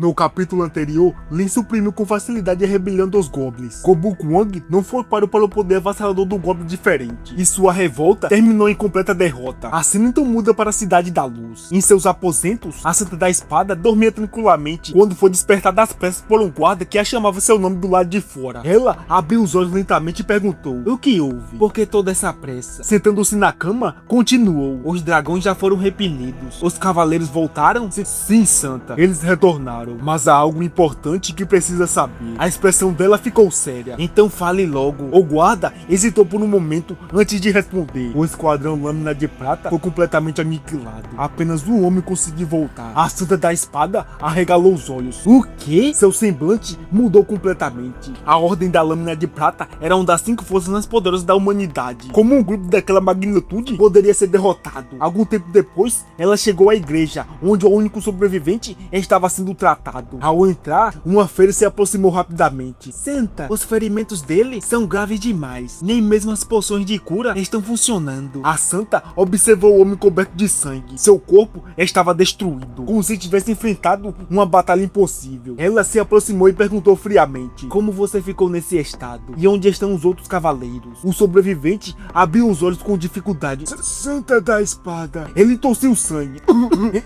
No capítulo anterior, Lin suprimiu com facilidade a rebelião dos Goblins. Kobu Kwang não foi parado para o poder avassalador do Goblin diferente, e sua revolta terminou em completa derrota. A cena então muda para a Cidade da Luz. Em seus aposentos, a Santa da Espada dormia tranquilamente quando foi despertada às pressas por um guarda que a chamava seu nome do lado de fora. Ela abriu os olhos lentamente e perguntou: "O que houve? Por que toda essa pressa?" Sentando-se na cama, continuou: "Os dragões já foram repelidos. Os cavaleiros voltaram?" Sim, Santa. Eles retornaram. Mas há algo importante que precisa saber." A expressão dela ficou séria. "Então fale logo." O guarda hesitou por um momento antes de responder. O esquadrão Lâmina de Prata foi completamente aniquilado. Apenas um homem conseguiu voltar. A Santa da Espada arregalou os olhos. "O quê?" Seu semblante mudou completamente. A Ordem da Lâmina de Prata era uma das 5 forças mais poderosas da humanidade. Como um grupo daquela magnitude poderia ser derrotado? Algum tempo depois, ela chegou à igreja, onde o único sobrevivente estava sendo tratado. Ao entrar, uma feira se aproximou rapidamente. "Santa, os ferimentos dele são graves demais. Nem mesmo as poções de cura estão funcionando." A Santa observou o homem coberto de sangue. Seu corpo estava destruído, como se tivesse enfrentado uma batalha impossível. Ela se aproximou e perguntou friamente: "Como você ficou nesse estado? E onde estão os outros cavaleiros?" O sobrevivente abriu os olhos com dificuldade. "Santa da Espada." Ele tossiu sangue.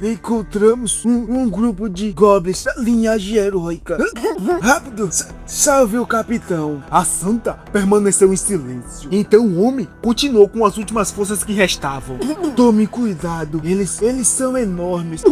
"Encontramos um grupo de goblins da linhagem heróica. Rápido, salve o capitão." A Santa permaneceu em silêncio. Então o homem continuou com as últimas forças que restavam: "Tome cuidado, eles são enormes.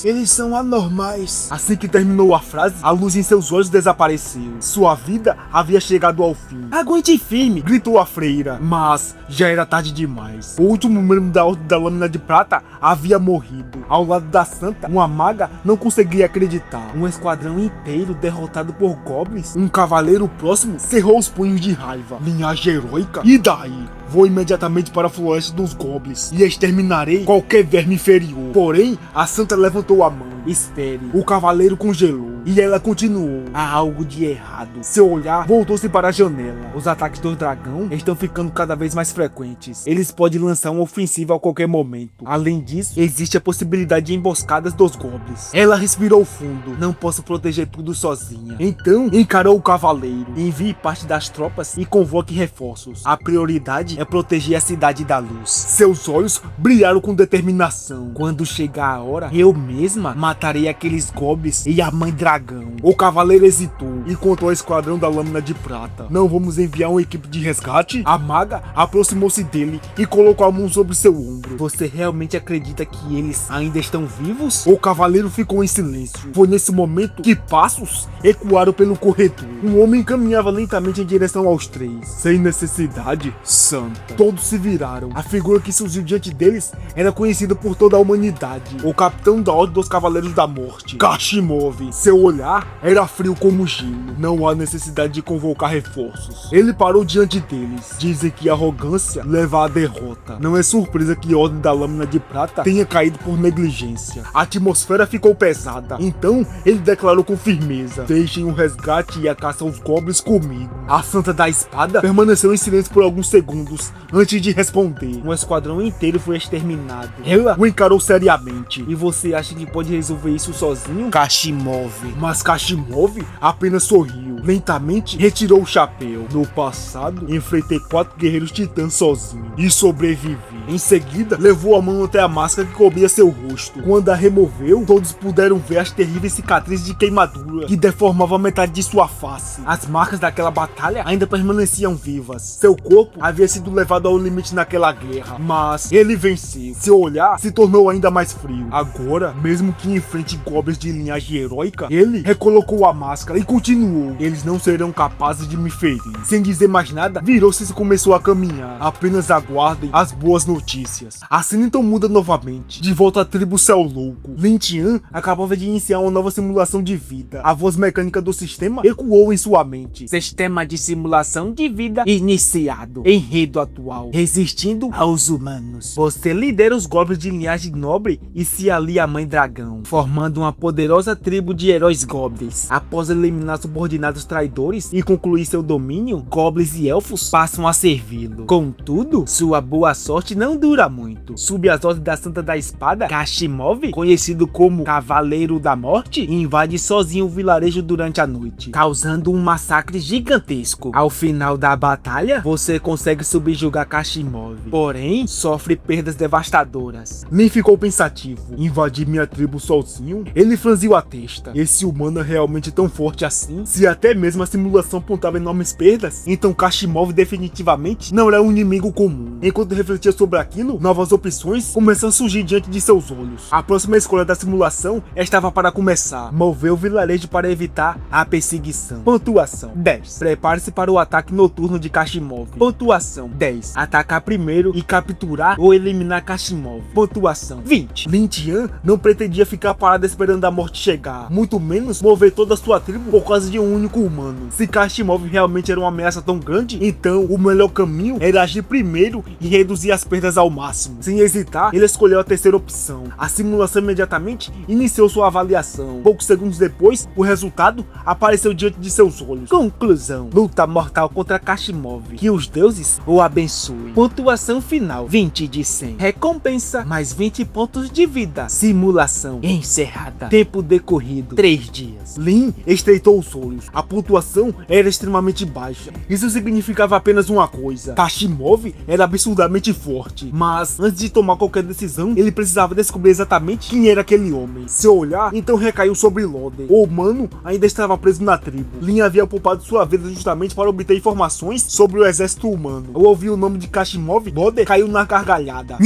Eles são anormais." Assim que terminou a frase, a luz em seus olhos desapareceu. Sua vida havia chegado ao fim. "Aguente firme!" gritou a freira. Mas já era tarde demais. O último membro da Ordem da Lâmina de Prata havia morrido. Ao lado da Santa, uma maga não conseguia acreditar. Um esquadrão inteiro derrotado por goblins? Um cavaleiro próximo cerrou os punhos de raiva. "Linhagem heróica? E daí? Vou imediatamente para a floresta dos goblins e exterminarei qualquer verme inferior." Porém, a Santa levantou a mão. "Espere." O cavaleiro congelou e ela continuou: "Há algo de errado." Seu olhar voltou-se para a janela. "Os ataques do dragão estão ficando cada vez mais frequentes. Eles podem lançar uma ofensiva a qualquer momento. Além disso, existe a possibilidade de emboscadas dos goblins." Ela respirou fundo. "Não posso proteger tudo sozinha." Então, encarou o cavaleiro: "Envie parte das tropas e convoque reforços. A prioridade é proteger a Cidade da Luz." Seus olhos brilharam com determinação. "Quando chegar a hora, eu mesma matarei aqueles goblins e a mãe dragão." O cavaleiro hesitou e contou ao esquadrão da Lâmina de Prata: "Não vamos enviar uma equipe de resgate?" A maga aproximou-se dele e colocou a mão sobre seu ombro. "Você realmente acredita que eles ainda estão vivos?" O cavaleiro ficou em silêncio. Foi nesse momento que passos ecoaram pelo corredor. Um homem caminhava lentamente em direção aos 3. Sem necessidade, Santa. Todos se viraram. A figura que surgiu diante deles era conhecida por toda a humanidade: o capitão da Ordem dos Cavaleiros da Morte, Kashimov. Seu olhar era frio como gelo. "Não há necessidade de convocar reforços." Ele parou diante deles. "Dizem que a arrogância leva à derrota. Não é surpresa que a Ordem da Lâmina de Prata tenha caído por negligência." A atmosfera ficou pesada. Então ele declarou com firmeza: "Deixem o resgate e a caça aos goblins comigo." A Santa da Espada permaneceu em silêncio por alguns segundos antes de responder: "Um esquadrão inteiro foi exterminado." Ela o encarou seriamente: "E você acha que pode resolver isso sozinho, Kashimov?" Mas Kashimov apenas sorriu. Lentamente retirou o chapéu. "No passado, enfrentei 4 guerreiros titãs sozinho e sobrevivi." Em seguida, levou a mão até a máscara que cobria seu rosto. Quando a removeu, todos puderam ver as terríveis cicatrizes de queimadura que deformavam metade de sua face. As marcas daquela batalha ainda permaneciam vivas. Seu corpo havia sido levado ao limite naquela guerra, mas ele venceu. Seu olhar se tornou ainda mais frio. Agora, mesmo que enfrente goblins de linhagem heróica, ele recolocou a máscara e continuou: "Eles não serão capazes de me ferir." Sem dizer mais nada, virou-se e começou a caminhar. "Apenas aguardem as boas notícias." A cena então muda novamente. De volta à tribo Céu Louco, Lin Tian acabava de iniciar uma nova simulação de vida. A voz mecânica do sistema ecoou em sua mente: "Sistema de simulação de vida iniciado. Enredo atual: resistindo aos humanos. Você lidera os goblins de linhagem nobre e se alia à Mãe Dragão, formando uma poderosa tribo de heróis goblins. Após eliminar subordinados traidores e concluir seu domínio, goblins e elfos passam a servi-lo. Contudo, sua boa sorte não não dura muito. Sob as ordens da Santa da Espada, Kashimov, conhecido como Cavaleiro da Morte, invade sozinho o vilarejo durante a noite, causando um massacre gigantesco. Ao final da batalha, você consegue subjugar Kashimov, porém sofre perdas devastadoras. Lin ficou pensativo. Invadir minha tribo sozinho? Ele franziu a testa. Esse humano é realmente tão forte assim? Se até mesmo a simulação apontava enormes perdas, então Kashimov definitivamente não era um inimigo comum. Enquanto refletia sobre aquilo, novas opções começaram a surgir diante de seus olhos. A próxima escolha da simulação estava para começar: mover o vilarejo para evitar a perseguição. Pontuação 10. Prepare-se para o ataque noturno de Kashimov. Pontuação 10. Atacar primeiro e capturar ou eliminar Kashimov. Pontuação 20. Lin Tian não pretendia ficar parado esperando a morte chegar, muito menos mover toda a sua tribo por causa de um único humano. Se Kashimov realmente era uma ameaça tão grande, então o melhor caminho era agir primeiro e reduzir as perdas ao máximo. Sem hesitar, ele escolheu a terceira opção. A simulação imediatamente iniciou sua avaliação. Poucos segundos depois, o resultado apareceu diante de seus olhos. Conclusão: luta mortal contra Kashimov. Que os deuses o abençoem. Pontuação final 20 de 100. Recompensa mais 20 pontos de vida. Simulação encerrada. Tempo decorrido 3 dias. Lin estreitou os olhos. A pontuação era extremamente baixa. Isso significava apenas uma coisa: Kashimov era absurdamente forte. Mas antes de tomar qualquer decisão, ele precisava descobrir exatamente quem era aquele homem. Seu olhar então recaiu sobre Loden. O humano ainda estava preso na tribo. Lin havia poupado sua vida justamente para obter informações sobre o exército humano. Ao ouvir o nome de Kashimov, Loden caiu na gargalhada.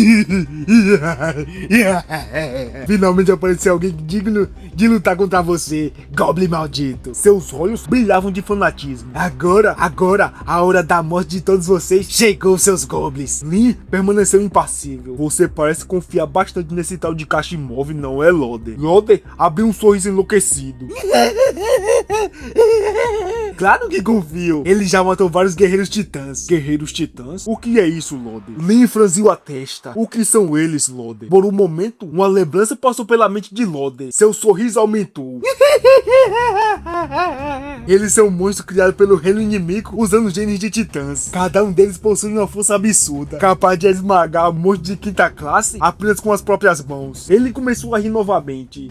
Finalmente apareceu alguém digno de lutar contra você, Goblin maldito. Seus olhos brilhavam de fanatismo. Agora, a hora da morte de todos vocês chegou, seus goblins. Lin permaneceu impassível. Você parece confiar bastante nesse tal de Kashimov, não é, Loden? Loden abriu um sorriso enlouquecido. Claro que confio. Ele já matou vários guerreiros titãs. Guerreiros titãs? O que é isso, Loden? Lin franziu a testa. O que são eles, Loden? Por um momento, uma lembrança passou pela mente de Loden. Seu sorriso aumentou. Eles são monstros criados pelo reino inimigo usando genes de titãs. Cada um deles possui uma força absurda, capaz de esmagar monstros de quinta classe apenas com as próprias mãos. Ele começou a rir novamente.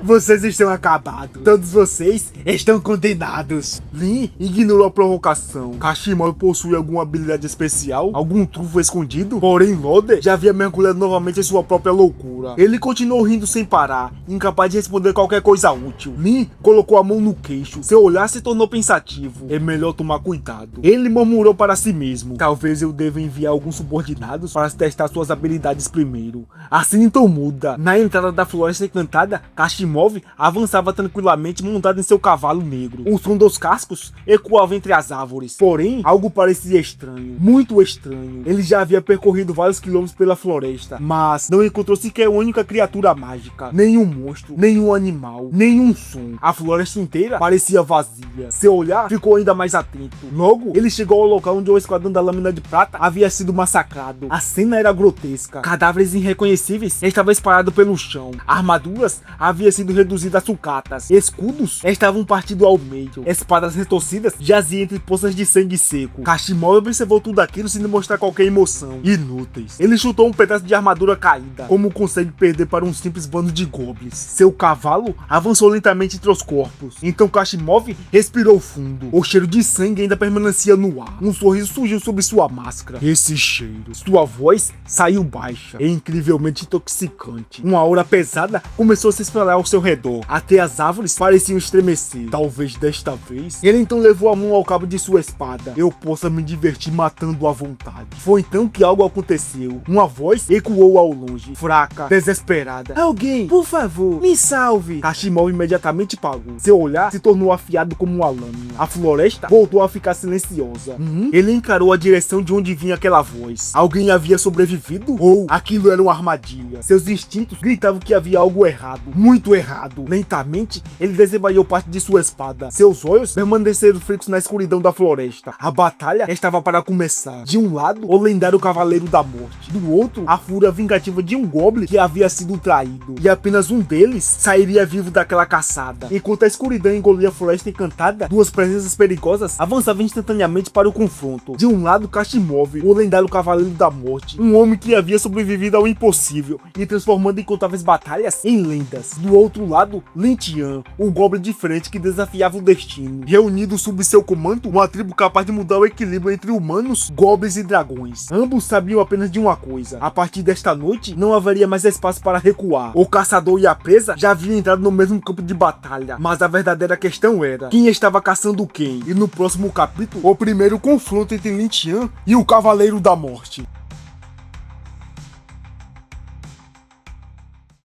Vocês estão acabados. Todos vocês estão condenados. Lin ignorou a provocação. Kashimov possui alguma habilidade especial? Algum trunfo escondido? Porém, Loden já havia mergulhado novamente em sua própria loucura. Ele continuou rindo sem parar, incapaz de responder qualquer coisa útil. Lin colocou a mão no queixo. Seu olhar se tornou pensativo. É melhor tomar cuidado. Ele murmurou para si mesmo. Talvez eu deva enviar alguns subordinados para testar suas habilidades primeiro. Assim então muda. Na entrada da floresta encantada, Kashimov avançava tranquilamente montado em seu cavalo negro. O som dos cascos ecoava entre as árvores. Porém, algo parecia estranho. Muito estranho. Ele já havia percorrido vários quilômetros pela floresta, mas não encontrou sequer uma única criatura mágica. Nenhum monstro, nenhum animal, nenhum som. A floresta inteira parecia vazia. Seu olhar ficou ainda mais atento. Logo, ele chegou ao local onde o esquadrão da Lâmina de Prata havia sido massacrado. A cena era grotesca. Cadáveres irreconhecíveis estavam espalhados pelo chão. Armaduras haviam sido reduzidas a sucatas. Escudos estavam partidos ao meio. Espadas retorcidas jaziam entre poças de sangue seco. Kashimov observou tudo aquilo sem demonstrar qualquer emoção. Inúteis. Ele chutou um pedaço de armadura caída. Como consegue perder para um simples bando de goblins? Seu cavalo avançou lentamente entre os corpos. Então Kashimov respirou fundo. O cheiro de sangue ainda permanecia no ar. Um sorriso surgiu sobre sua máscara. Esse cheiro. Sua voz saiu baixa e incrivelmente intoxicante. Uma aura pesada começou a se espalhar ao seu redor. Até as árvores pareciam estremecer. Talvez desta vez. Ele então levou a mão ao cabo de sua espada. Eu possa me divertir matando à vontade. Foi então que algo aconteceu. Uma voz ecoou ao longe, fraca, desesperada. Alguém, por favor, me salve. Kashimov imediatamente parou. Seu olhar se tornou afiado como uma lâmina. A floresta voltou a ficar silenciosa. Ele encarou a direção de onde vinha aquela voz. Alguém havia sobrevivido? Ou aquilo era uma armadilha? Seus instintos gritavam que havia algo errado. Muito errado. errado. Lentamente, ele desembainhou parte de sua espada. Seus olhos permaneceram fixos na escuridão da floresta. A batalha estava para começar. De um lado, o lendário Cavaleiro da Morte. Do outro, a fúria vingativa de um Goblin que havia sido traído. E apenas um deles sairia vivo daquela caçada. Enquanto a escuridão engolia a floresta encantada, duas presenças perigosas avançavam instantaneamente para o confronto. De um lado, Kashimov, o lendário Cavaleiro da Morte, um homem que havia sobrevivido ao impossível e transformando incontáveis batalhas em lendas. Do outro lado, Lin Tian, o Goblin de frente que desafiava o destino. Reunidos sob seu comando, uma tribo capaz de mudar o equilíbrio entre humanos, goblins e dragões. Ambos sabiam apenas de uma coisa: a partir desta noite não haveria mais espaço para recuar. O caçador e a presa já haviam entrado no mesmo campo de batalha, mas a verdadeira questão era quem estava caçando quem. E no próximo capítulo, o primeiro confronto entre Lin Tian e o Cavaleiro da Morte.